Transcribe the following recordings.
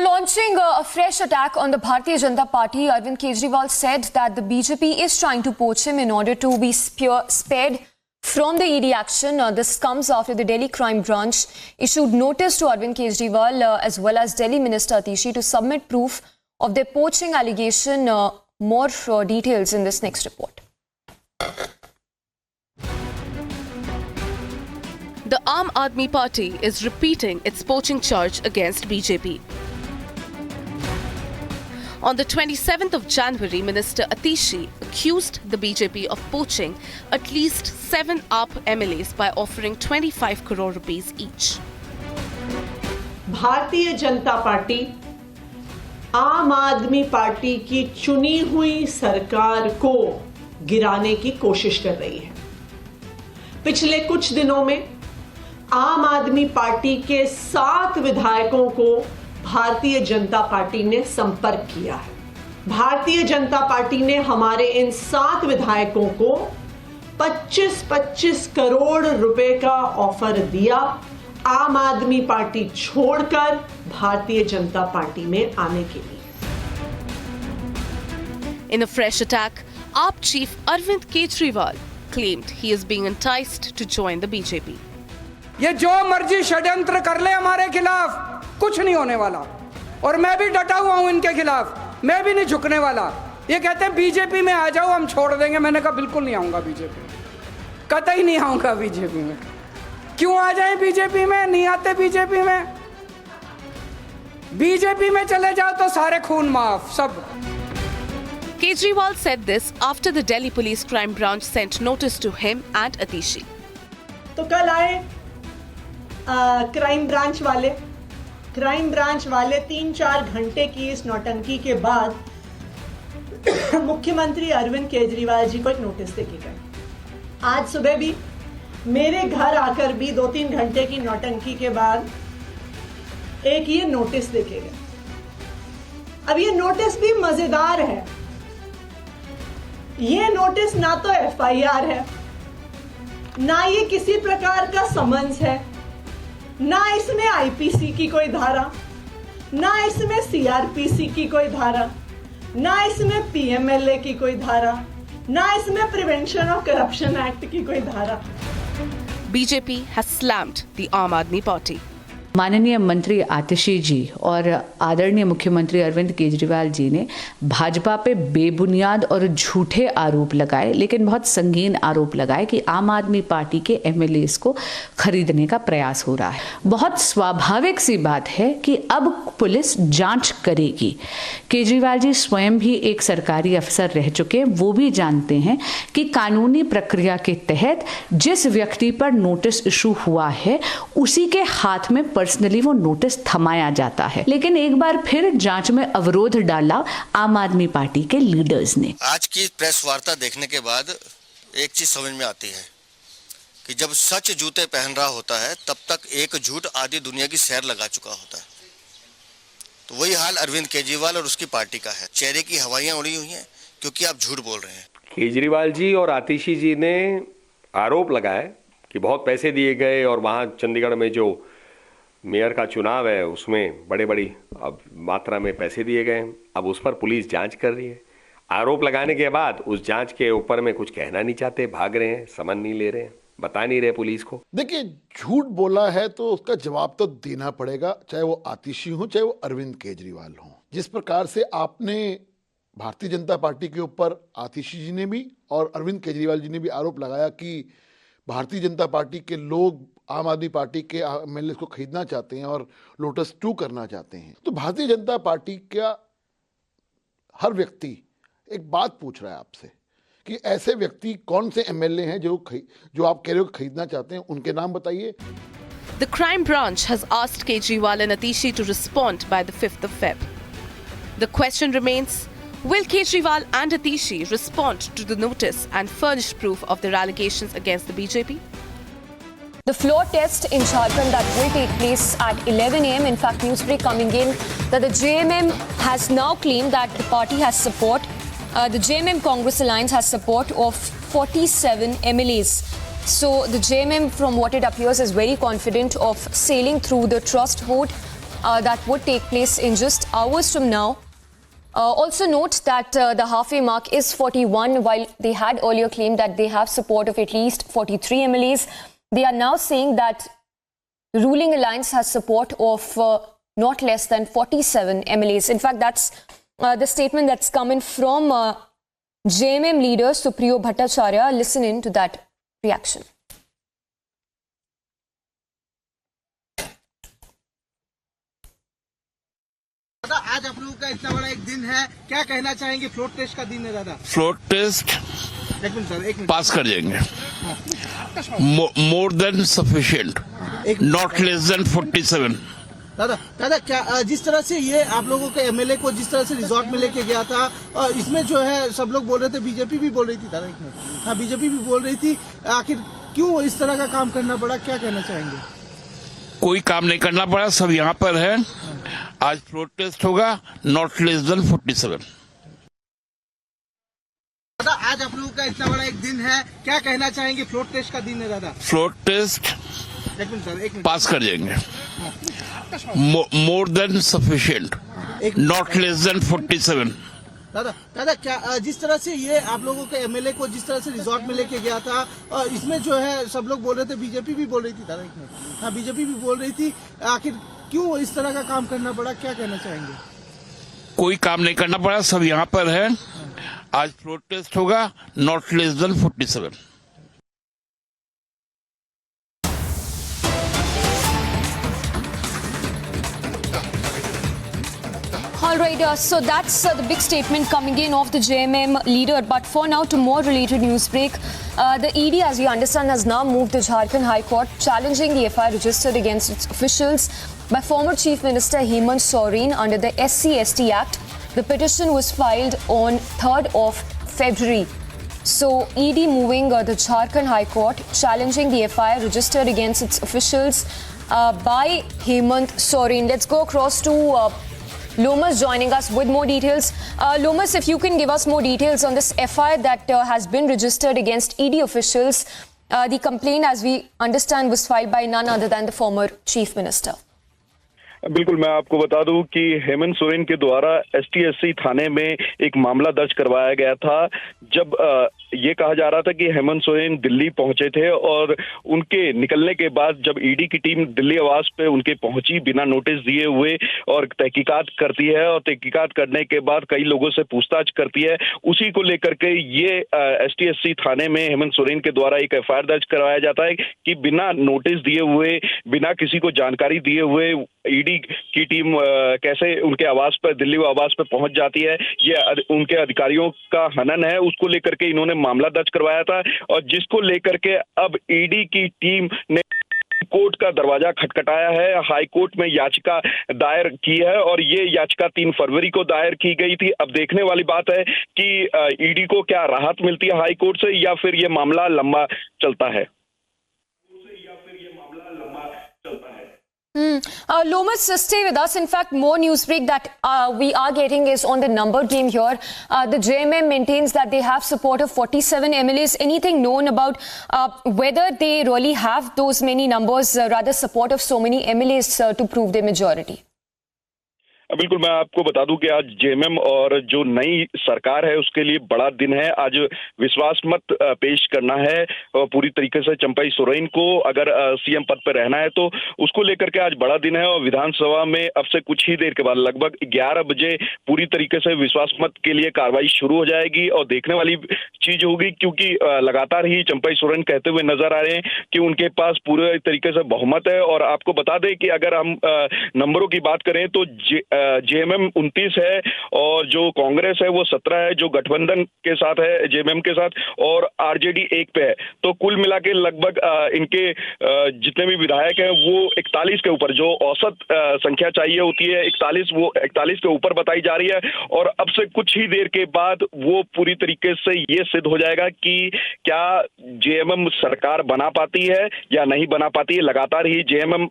launching a fresh attack on the Bharatiya Janata Party, Arvind Kejriwal said that the BJP is trying to poach him in order to be spared from the ED action. This comes after the Delhi Crime Branch issued notice to Arvind Kejriwal as well as Delhi Minister Atishi to submit proof of their poaching allegation. More details in this next report. The Aam Aadmi Party is repeating its poaching charge against BJP. On the 27th of January, Minister Atishi accused the BJP of poaching at least 7 AAP MLAs by offering 25 crore rupees each. Bharatiya Janata party आम आदमी party की चुनी हुई सरकार को गिराने की कोशिश कर रही है। पिछले कुछ दिनों में आम आदमी पार्टी के 7 विधायकों को भारतीय जनता पार्टी ने संपर्क किया है। भारतीय जनता पार्टी ने हमारे इन 7 विधायकों को 25-25 करोड़ रुपए का ऑफर दिया आम आदमी पार्टी छोड़कर भारतीय जनता पार्टी में आने के लिए। In a fresh attack, AAP chief Arvind Kejriwal claimed he is being enticed to join the BJP. ये जो मर्जी षड्यंत्र कर ले हमारे खिलाफ, कुछ नहीं होने वाला। और मैं भी डटा हुआ हूं इनके खिलाफ, मैं भी नहीं झुकने वाला। ये कहते हैं बीजेपी में आ जाओ, हम छोड़ देंगे। मैंने कहा बिल्कुल नहीं आऊंगा बीजेपी में, कतई नहीं आऊंगा बीजेपी में। क्यों आ जाए बीजेपी में? नहीं आते बीजेपी में। बीजेपी में चले जाओ तो सारे खून माफ सब। Kejriwal said this after the Delhi Police Crime Branch sent notice to him and Atishi. तो कल आए क्राइम ब्रांच वाले 3-4 घंटे की इस नौटंकी के बाद मुख्यमंत्री अरविंद केजरीवाल जी को एक नोटिस देके गए। आज सुबह भी मेरे घर आकर भी 2-3 घंटे की नौटंकी के बाद एक ये नोटिस देके गए। अब ये नोटिस भी मजेदार है। ये नोटिस ना तो एफआईआर है, ना ये किसी प्रकार का समन्स है, ना इसमें आईपीसी की कोई धारा, ना इसमें सीआरपीसी की कोई धारा, ना इसमें पीएमएलए की कोई धारा, ना इसमें प्रिवेंशन ऑफ करप्शन एक्ट की कोई धारा। BJP has slammed the Aam Aadmi Party. माननीय मंत्री आतिशी जी और आदरणीय मुख्यमंत्री अरविंद केजरीवाल जी ने भाजपा पे बेबुनियाद और झूठे आरोप लगाए, लेकिन बहुत संगीन आरोप लगाए कि आम आदमी पार्टी के एमएलएस को खरीदने का प्रयास हो रहा है। बहुत स्वाभाविक सी बात है कि अब पुलिस जांच करेगी। केजरीवाल जी स्वयं भी एक सरकारी अफसर रह चुके, वो भी जानते हैं कि कानूनी प्रक्रिया के तहत जिस व्यक्ति पर नोटिस इशू हुआ है उसी के हाथ में पर्सनली वो नोटिस थमाया जाता है। लेकिन एक बार फिर जांच में अवरोध डाला आम आदमी पार्टी के लीडर्स ने। आज की प्रेस वार्ता देखने के बाद एक चीज समझ में आती है कि जब सच जूते पहन रहा होता है तब तक एक झूठ आधी दुनिया की सैर लगा चुका होता है। तो वही हाल अरविंद केजरीवाल और उसकी पार्टी का है। चेहरे की हवाइयां उड़ी हुई हैं क्योंकि आप झूठ बोल रहे हैं। केजरीवाल जी और आतिशी जी ने आरोप लगाए कि बहुत पैसे दिए गए और वहाँ चंडीगढ़ में जो मेयर का चुनाव है उसमें बड़ी अब मात्रा में पैसे दिए गए। अब उस पर पुलिस जांच कर रही है। आरोप लगाने के बाद उस जांच के ऊपर में कुछ कहना नहीं चाहते, भाग रहे हैं, समन नहीं ले रहे हैं, बता नहीं रहे पुलिस को। देखिए, झूठ बोला है तो उसका जवाब तो देना पड़ेगा, चाहे वो आतिशी हो चाहे वो अरविंद केजरीवाल हो। जिस प्रकार से आपने भारतीय जनता पार्टी के ऊपर आतिशी जी ने भी और अरविंद केजरीवाल जी ने भी आरोप लगाया कि भारतीय जनता पार्टी के लोग आम आदमी पार्टी के एमएलए को खरीदना चाहते हैं और लोटस 2 करना चाहते हैं, तो भारतीय जनता पार्टी का हर व्यक्ति एक बात पूछ रहा है आपसे कि ऐसे व्यक्ति कौन से एमएलए हैं जो आप कह रहे हो खरीदना चाहते हैं, उनके नाम बताइए। The crime branch has asked Kejriwal and Atishi to respond by the 5th of Feb. The question remains, will Kejriwal and Atishi respond to the notice and furnish proof of their allegations against the BJP? The floor test in Jharkhand that will take place at 11 a.m. In fact, newsbreak coming in that the JMM has now claimed that the party has support. The JMM Congress Alliance has support of 47 MLAs. So the JMM, from what it appears, is very confident of sailing through the trust vote that would take place in just hours from now. Also note that the halfway mark is 41, while they had earlier claimed that they have support of at least 43 MLAs. They are now saying that the ruling alliance has support of not less than 47 MLAs. In fact, that's the statement that's coming from JMM leader Supriyo Bhattacharya. Listen in to that reaction. दादा, आज आप लोगों का इतना बड़ा एक दिन है, क्या कहना चाहेंगे? फ्लोट टेस्ट का दिन है दादा। फ्लोट टेस्ट एक मिनट सर, एक मिनट। पास कर जाएंगे। More than sufficient, not less than 47। दादा क्या जिस तरह से ये आप लोगों के एमएलए को जिस तरह से रिजॉर्ट में लेके गया था, इसमें जो है सब लोग बोल रहे थे, बीजेपी भी बोल रही थी दादा, एक मिनट, हाँ बीजेपी भी बोल रही थी, आखिर क्यों इस तरह का काम करना पड़ा, क्या कहना चाहेंगे? कोई काम नहीं करना पड़ा, सब यहाँ पर है। आज फ्लोट टेस्ट होगा, नॉट लेस देन 47। दादा, आज आप लोगों का इतना बड़ा एक दिन है, क्या कहना चाहेंगे? फ्लोट टेस्ट का दिन है दादा। फ्लोट टेस्ट एक मिनट सर, एक मिनट। पास कर जाएंगे। More than sufficient, not less than 47। दादा क्या जिस तरह से ये आप लोगों के एमएलए को जिस तरह से रिजॉर्ट में लेके गया था, इसमें जो है सब लोग बोल रहे थे, बीजेपी भी बोल रही थी दादा, एक मिनट, हाँ बीजेपी भी बोल रही थी, आखिर क्यों इस तरह का काम करना पड़ा, क्या कहना चाहेंगे? कोई काम नहीं करना पड़ा, सब यहाँ पर है। आज फ्लोट टेस्ट होगा, not less than 47। All right, so that's the big statement coming in of the JMM leader. But for now, to more related news break, the ED, as we understand, has now moved the Jharkhand High Court, challenging the FIR registered against its officials by former Chief Minister Hemant Soren under the SC/ST Act. The petition was filed on 3rd of February. So, ED moving the Jharkhand High Court, challenging the FIR registered against its officials by Hemant Soren. Let's go across to Lomas joining us with more details. Lomas, if you can give us more details on this FIR that has been registered against ED officials. The complaint, as we understand, was filed by none other than the former Chief Minister. बिल्कुल, मैं आपको बता दूं कि हेमंत सोरेन के द्वारा ST/SC थाने में एक मामला दर्ज करवाया गया था, जब ये कहा जा रहा था कि हेमंत सोरेन दिल्ली पहुंचे थे और उनके निकलने के बाद जब ईडी की टीम दिल्ली आवास पे उनके पहुंची बिना नोटिस दिए हुए और तहकीकात करती है, और तहकीकात करने के बाद कई लोगों से पूछताछ करती है, उसी को लेकर के ये ST/SC थाने में हेमंत सोरेन के द्वारा एक FIR दर्ज करवाया जाता है कि बिना नोटिस दिए हुए, बिना किसी को जानकारी दिए हुए ईडी की टीम कैसे उनके आवास पर, दिल्ली आवास पर पहुंच जाती है। ये उनके अधिकारियों का हनन है, उसको लेकर के इन्होंने मामला दर्ज करवाया था, और जिसको लेकर के अब ईडी की टीम ने कोर्ट का दरवाजा खटखटाया है, हाई कोर्ट में याचिका दायर की है, और ये याचिका 3 फरवरी को दायर की गई थी। अब देखने वाली बात है कि ईडी को क्या राहत मिलती है हाई कोर्ट से, या फिर ये मामला लंबा चलता है। Lomas, stay with us. In fact, more news break that we are getting is on the number game here. The JMM maintains that they have support of 47 MLAs. Anything known about whether they really have those many numbers, rather support of so many MLAs to prove their majority? बिल्कुल, मैं आपको बता दूं कि आज JMM और जो नई सरकार है उसके लिए बड़ा दिन है। आज विश्वास मत पेश करना है पूरी तरीके से चंपाई सोरेन को, अगर सीएम पद पर रहना है तो उसको लेकर के आज बड़ा दिन है। और विधानसभा में अब से कुछ ही देर के बाद लगभग 11 बजे पूरी तरीके से विश्वास मत के लिए कार्रवाई शुरू हो जाएगी, और देखने वाली चीज होगी, क्योंकि लगातार ही चंपाई सोरेन कहते हुए नजर आ रहे हैं कि उनके पास पूरे तरीके से बहुमत है। और आपको बता दें कि अगर हम नंबरों की बात करें तो JMM 29 है, और जो कांग्रेस है वो 17 है, जो गठबंधन के साथ है JMM के साथ, और RJD 1 पे है। तो कुल मिला के लगभग इनके जितने भी विधायक हैं वो 41 के ऊपर, जो औसत संख्या चाहिए होती है 41, वो 41 के ऊपर बताई जा रही है। और अब से कुछ ही देर के बाद वो पूरी तरीके से ये सिद्ध हो जाएगा कि क्या JMM सरकार बना पाती है या नहीं बना पाती है। लगातार ही JMM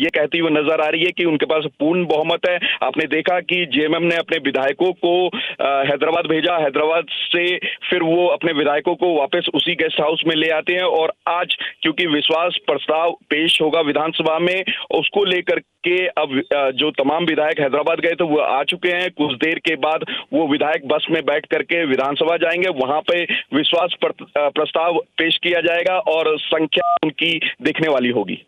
ये कहती हुई नजर आ रही है कि उनके पास पूर्ण बहुमत है। आपने देखा कि जेएमएम ने अपने विधायकों को हैदराबाद भेजा, हैदराबाद से फिर वो अपने विधायकों को वापस उसी गेस्ट हाउस में ले आते हैं। और आज क्योंकि विश्वास प्रस्ताव पेश होगा विधानसभा में, उसको लेकर के अब जो तमाम विधायक हैदराबाद गए थे वो आ चुके हैं। कुछ देर के बाद वो विधायक बस में बैठ करके विधानसभा जाएंगे, वहां पे विश्वास प्रस्ताव पेश किया जाएगा और संख्या उनकी देखने वाली होगी।